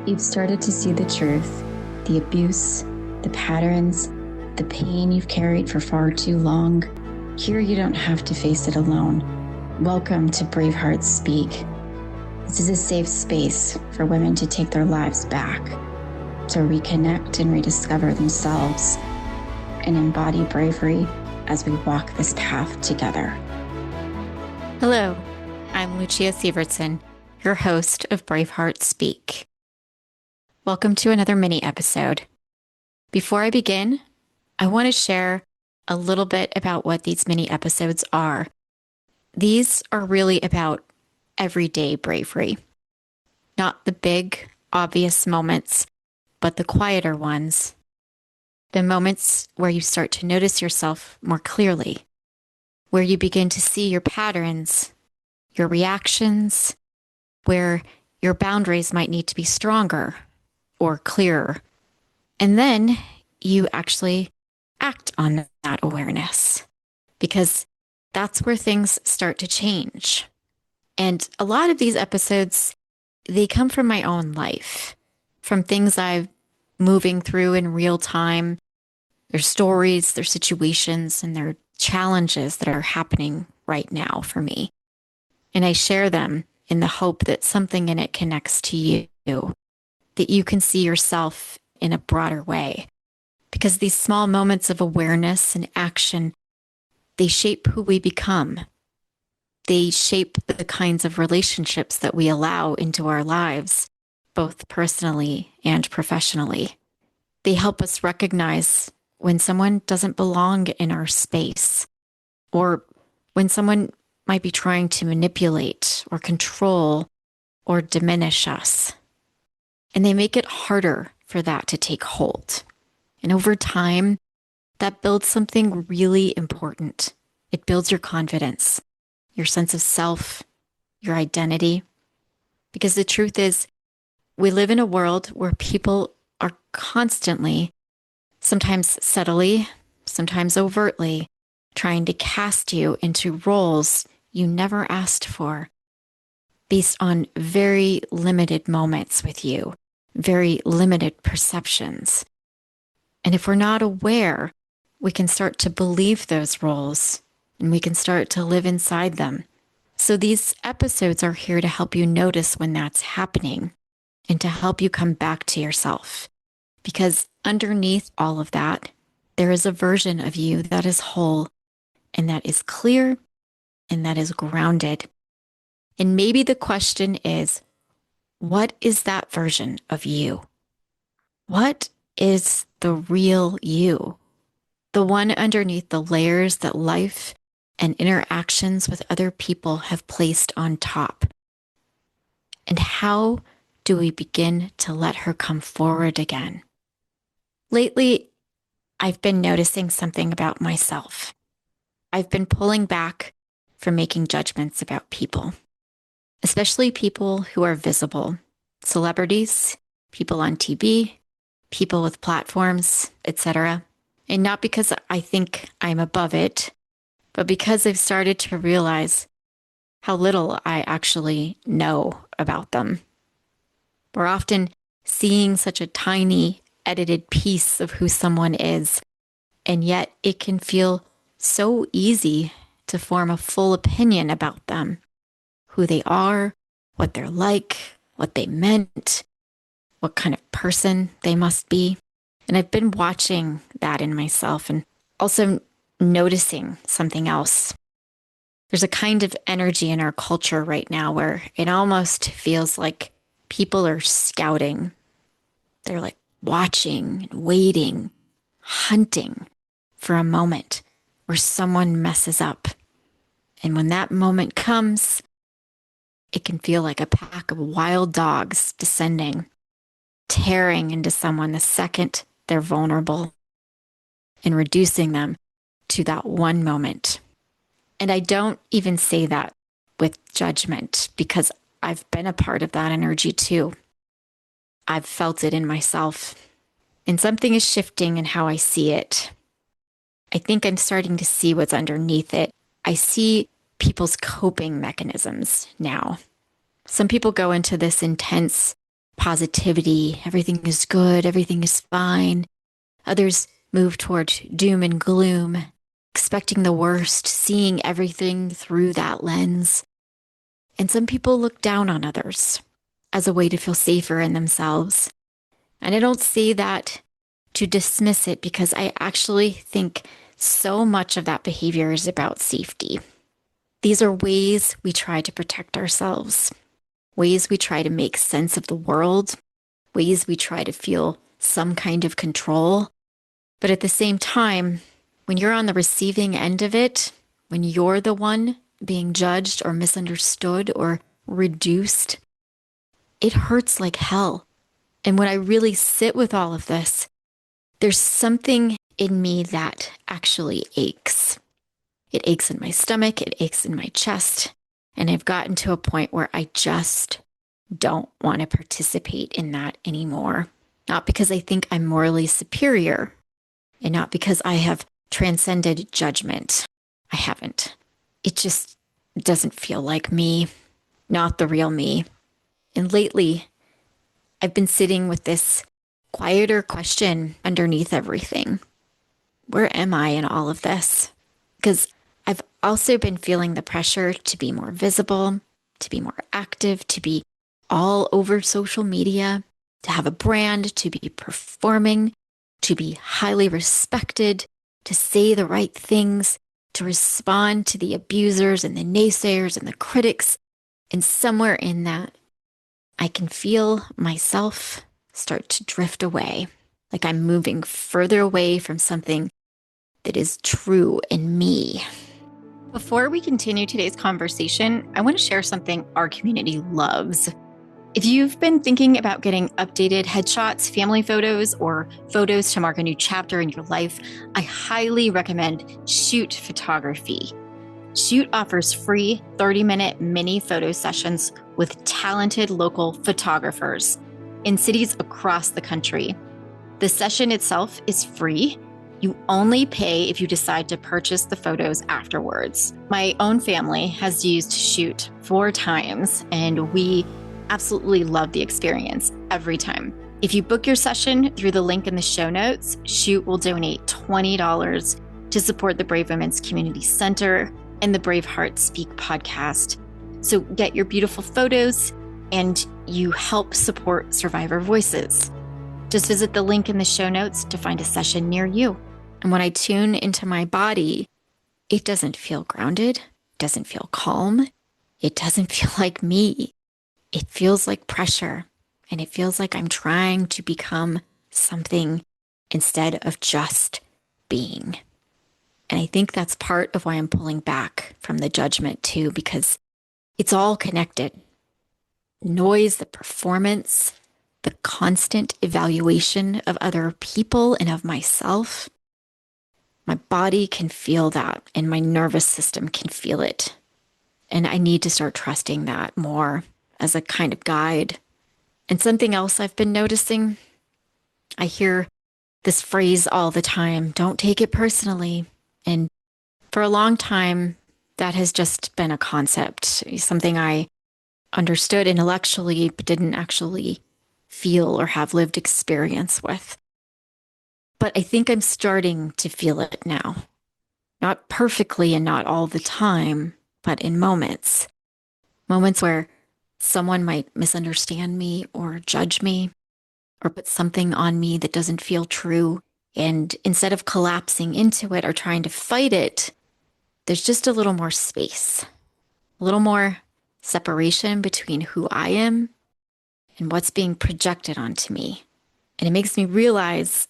You've started to see the truth, the abuse, the patterns, the pain you've carried for far too long. Here you don't have to face it alone. Welcome to Brave Hearts Speak. This is a safe space for women to take their lives back, to reconnect and rediscover themselves, and embody bravery as we walk this path together. Hello, I'm Lucia Sievertson, your host of Brave Hearts Speak. Welcome to another mini episode. Before I begin, I want to share a little bit about what these mini episodes are. These are really about everyday bravery, not the big, obvious moments, but the quieter ones. The moments where you start to notice yourself more clearly, where you begin to see your patterns, your reactions, where your boundaries might need to be stronger or clearer. And then you actually act on that awareness, because that's where things start to change. And a lot of these episodes, they come from my own life, from things I've moving through in real time, their stories, their situations, and their challenges that are happening right now for me. And I share them in the hope that something in it connects to you, that you can see yourself in a broader way. Because these small moments of awareness and action, they shape who we become. They shape the kinds of relationships that we allow into our lives, both personally and professionally. They help us recognize when someone doesn't belong in our space, or when someone might be trying to manipulate or control or diminish us. And they make it harder for that to take hold. And over time, that builds something really important. It builds your confidence, your sense of self, your identity. Because the truth is, we live in a world where people are constantly, sometimes subtly, sometimes overtly, trying to cast you into roles you never asked for, based on very limited moments with you, very limited perceptions. And if we're not aware, we can start to believe those roles and we can start to live inside them. So these episodes are here to help you notice when that's happening and to help you come back to yourself. Because underneath all of that, there is a version of you that is whole and that is clear and that is grounded. And maybe the question is, what is that version of you? What is the real you? The one underneath the layers that life and interactions with other people have placed on top. And how do we begin to let her come forward again? Lately, I've been noticing something about myself. I've been pulling back from making judgments about people, especially people who are visible, celebrities, people on TV, people with platforms, etc. And not because I think I'm above it, but because I've started to realize how little I actually know about them. We're often seeing such a tiny, edited piece of who someone is, and yet it can feel so easy to form a full opinion about them, who they are, what they're like, what they meant, what kind of person they must be. And I've been watching that in myself and also noticing something else. There's a kind of energy in our culture right now where it almost feels like people are scouting. They're like watching and waiting, hunting for a moment where someone messes up. And when that moment comes, it can feel like a pack of wild dogs descending, tearing into someone the second they're vulnerable and reducing them to that one moment. And I don't even say that with judgment, because I've been a part of that energy too. I've felt it in myself, and something is shifting in how I see it. I think I'm starting to see what's underneath it. I see people's coping mechanisms now. Some people go into this intense positivity. Everything is good. Everything is fine. Others move toward doom and gloom, expecting the worst, seeing everything through that lens. And some people look down on others as a way to feel safer in themselves. And I don't say that to dismiss it, because I actually think so much of that behavior is about safety. These are ways we try to protect ourselves, ways we try to make sense of the world, ways we try to feel some kind of control. But at the same time, when you're on the receiving end of it, when you're the one being judged or misunderstood or reduced, it hurts like hell. And when I really sit with all of this, there's something in me that actually aches. It aches in my stomach, it aches in my chest, and I've gotten to a point where I just don't want to participate in that anymore. Not because I think I'm morally superior, and not because I have transcended judgment. I haven't. It just doesn't feel like me, not the real me. And lately, I've been sitting with this quieter question underneath everything. Where am I in all of this? Because I've also been feeling the pressure to be more visible, to be more active, to be all over social media, to have a brand, to be performing, to be highly respected, to say the right things, to respond to the abusers and the naysayers and the critics. And somewhere in that, I can feel myself start to drift away, like I'm moving further away from something that is true in me. Before we continue today's conversation, I want to share something our community loves. If you've been thinking about getting updated headshots, family photos, or photos to mark a new chapter in your life, I highly recommend Shoot Photography. Shoot offers free 30-minute mini photo sessions with talented local photographers in cities across the country. The session itself is free. You only pay if you decide to purchase the photos afterwards. My own family has used Shoot 4 times, and we absolutely love the experience every time. If you book your session through the link in the show notes, Shoot will donate $20 to support the Brave Women's Community Center and the Brave Heart Speak podcast. So get your beautiful photos and you help support survivor voices. Just visit the link in the show notes to find a session near you. And when I tune into my body, it doesn't feel grounded, doesn't feel calm, it doesn't feel like me. It feels like pressure, and it feels like I'm trying to become something instead of just being. And I think that's part of why I'm pulling back from the judgment too, because it's all connected. Noise, the performance, the constant evaluation of other people and of myself. My body can feel that, and my nervous system can feel it. And I need to start trusting that more as a kind of guide. And something else I've been noticing, I hear this phrase all the time, don't take it personally. And for a long time, that has just been a concept, something I understood intellectually, but didn't actually feel or have lived experience with. But I think I'm starting to feel it now. Not perfectly and not all the time, but in moments. Moments where someone might misunderstand me or judge me or put something on me that doesn't feel true. And instead of collapsing into it or trying to fight it, there's just a little more space, a little more separation between who I am and what's being projected onto me. And it makes me realize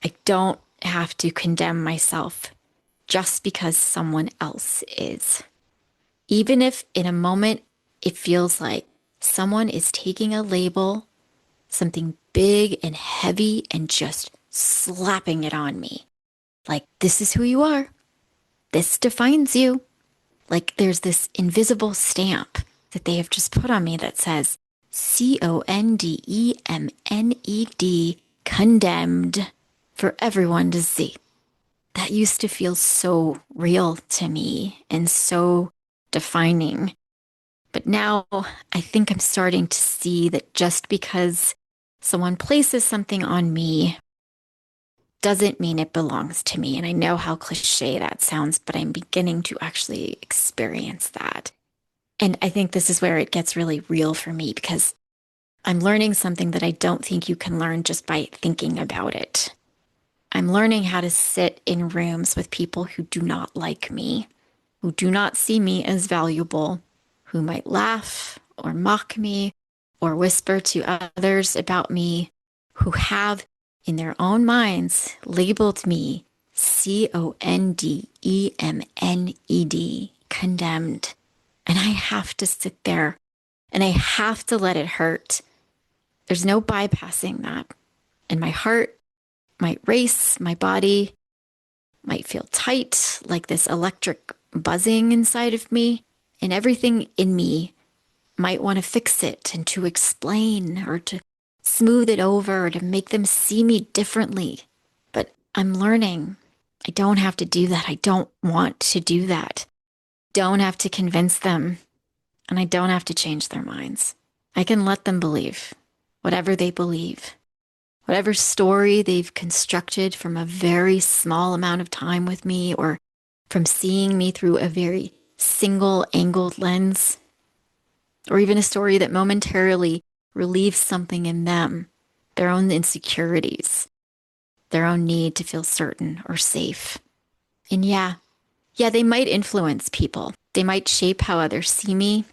I don't have to condemn myself just because someone else is. Even if in a moment it feels like someone is taking a label, something big and heavy, and just slapping it on me. Like, this is who you are. This defines you. Like there's this invisible stamp that they have just put on me that says CONDEMNED, condemned, for everyone to see. That used to feel so real to me and so defining. But now I think I'm starting to see that just because someone places something on me doesn't mean it belongs to me. And I know how cliche that sounds, but I'm beginning to actually experience that. And I think this is where it gets really real for me because I'm learning something that I don't think you can learn just by thinking about it. I'm learning how to sit in rooms with people who do not like me, who do not see me as valuable, who might laugh or mock me or whisper to others about me, who have in their own minds labeled me condemned, condemned. And I have to sit there and I have to let it hurt. There's no bypassing that. And my heart might race, my body might feel tight, like this electric buzzing inside of me, and everything in me might want to fix it and to explain or to smooth it over or to make them see me differently. But I'm learning I don't have to do that. I don't want to do that. Don't have to convince them, and I don't have to change their minds. I can let them believe whatever they believe. Whatever story they've constructed from a very small amount of time with me or from seeing me through a very single angled lens, or even a story that momentarily relieves something in them, their own insecurities, their own need to feel certain or safe. And yeah, they might influence people. They might shape how others see me.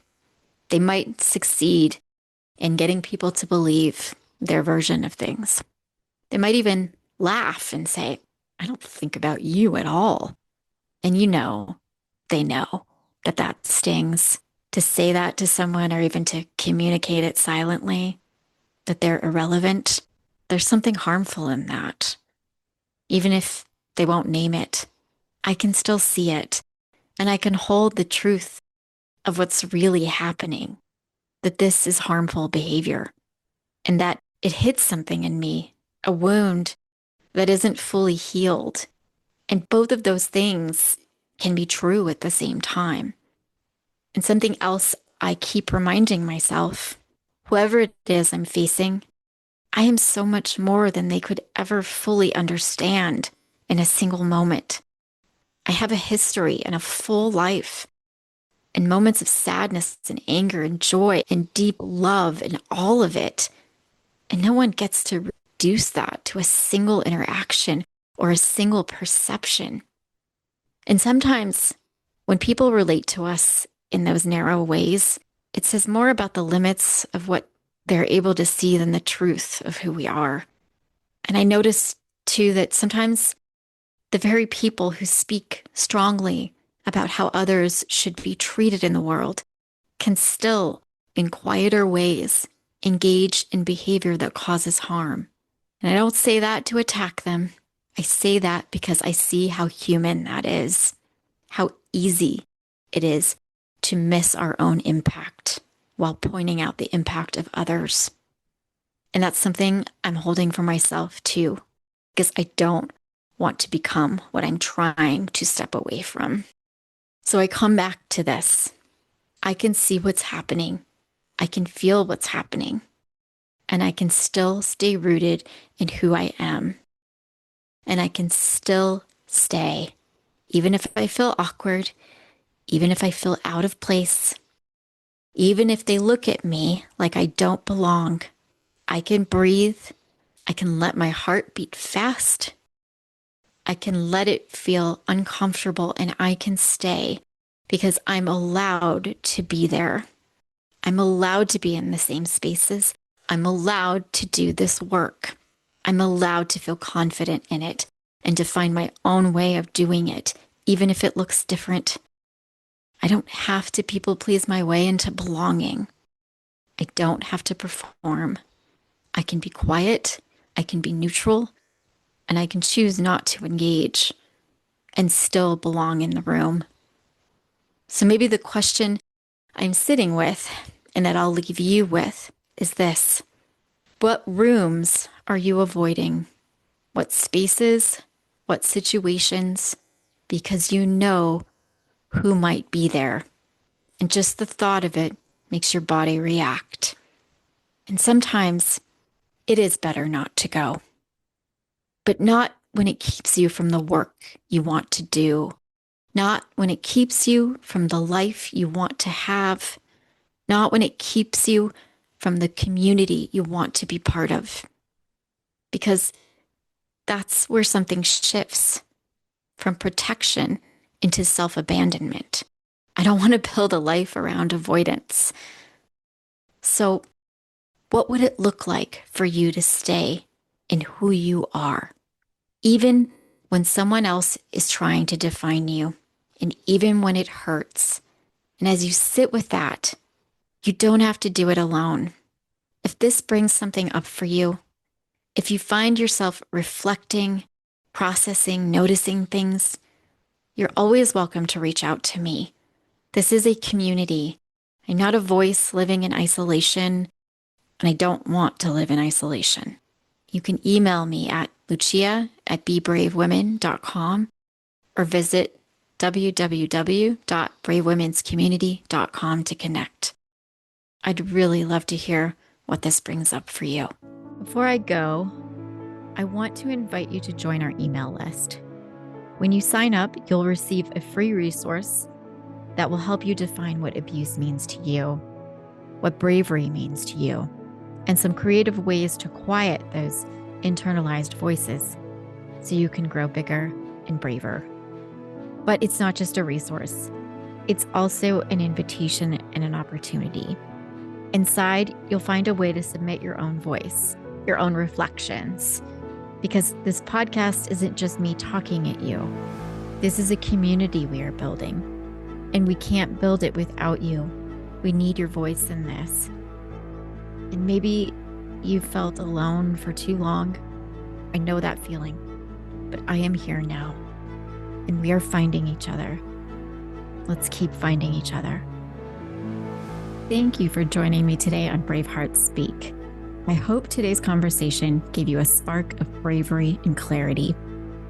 They might succeed in getting people to believe their version of things. They might even laugh and say, I don't think about you at all. And they know that that stings. To say that to someone or even to communicate it silently, that they're irrelevant, there's something harmful in that. Even if they won't name it, I can still see it. And I can hold the truth of what's really happening, that this is harmful behavior and that it hits something in me, a wound that isn't fully healed. And both of those things can be true at the same time. And something else I keep reminding myself, whoever it is I'm facing, I am so much more than they could ever fully understand in a single moment. I have a history and a full life and moments of sadness and anger and joy and deep love and all of it. And no one gets to reduce that to a single interaction or a single perception. And sometimes when people relate to us in those narrow ways, it says more about the limits of what they're able to see than the truth of who we are. And I notice too that sometimes the very people who speak strongly about how others should be treated in the world can still, in quieter ways, engage in behavior that causes harm. And I don't say that to attack them. I say that because I see how human that is, how easy it is to miss our own impact while pointing out the impact of others. And that's something I'm holding for myself too, because I don't want to become what I'm trying to step away from. So I come back to this. I can see what's happening. I can feel what's happening. And I can still stay rooted in who I am. And I can still stay, even if I feel awkward, even if I feel out of place, even if they look at me like I don't belong. I can breathe. I can let my heart beat fast. I can let it feel uncomfortable and I can stay because I'm allowed to be there. I'm allowed to be in the same spaces. I'm allowed to do this work. I'm allowed to feel confident in it and to find my own way of doing it, even if it looks different. I don't have to people please my way into belonging. I don't have to perform. I can be quiet. I can be neutral. And I can choose not to engage and still belong in the room. So maybe the question I'm sitting with and that I'll leave you with is this. What rooms are you avoiding? What spaces? What situations? Because you know who might be there. And just the thought of it makes your body react. And sometimes it is better not to go, but not when it keeps you from the work you want to do, not when it keeps you from the life you want to have, not when it keeps you from the community you want to be part of. Because that's where something shifts from protection into self-abandonment. I don't want to build a life around avoidance. So, what would it look like for you to stay in who you are, even when someone else is trying to define you, and even when it hurts? And as you sit with that, you don't have to do it alone. If this brings something up for you, if you find yourself reflecting, processing, noticing things, you're always welcome to reach out to me. This is a community. I'm not a voice living in isolation, and I don't want to live in isolation. You can email me at lucia@bebravewomen.com or visit www.bravewomenscommunity.com to connect. I'd really love to hear what this brings up for you. Before I go, I want to invite you to join our email list. When you sign up, you'll receive a free resource that will help you define what abuse means to you, what bravery means to you, and some creative ways to quiet those internalized voices so you can grow bigger and braver. But it's not just a resource. It's also an invitation and an opportunity. Inside, you'll find a way to submit your own voice, your own reflections, because this podcast isn't just me talking at you. This is a community we are building, and we can't build it without you. We need your voice in this. And maybe you felt alone for too long. I know that feeling, but I am here now, and we are finding each other. Let's keep finding each other. Thank you for joining me today on Brave Hearts Speak. I hope today's conversation gave you a spark of bravery and clarity.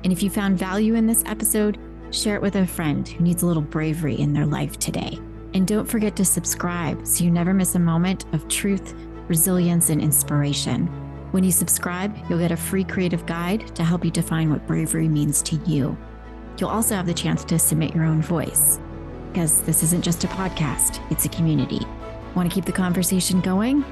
And if you found value in this episode, share it with a friend who needs a little bravery in their life today. And don't forget to subscribe so you never miss a moment of truth, resilience, and inspiration. When you subscribe, you'll get a free creative guide to help you define what bravery means to you. You'll also have the chance to submit your own voice, because this isn't just a podcast, it's a community. Want to keep the conversation going?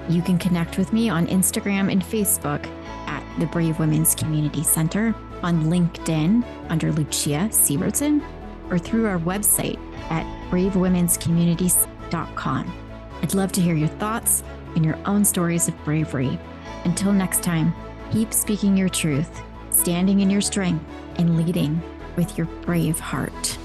You can connect with me on Instagram and Facebook at the Brave Women's Community Center, on LinkedIn under Lucia Sievertson, or through our website at bravewomenscommunities.com. I'd love to hear your thoughts and your own stories of bravery. Until next time, keep speaking your truth, standing in your strength, and leading with your brave heart.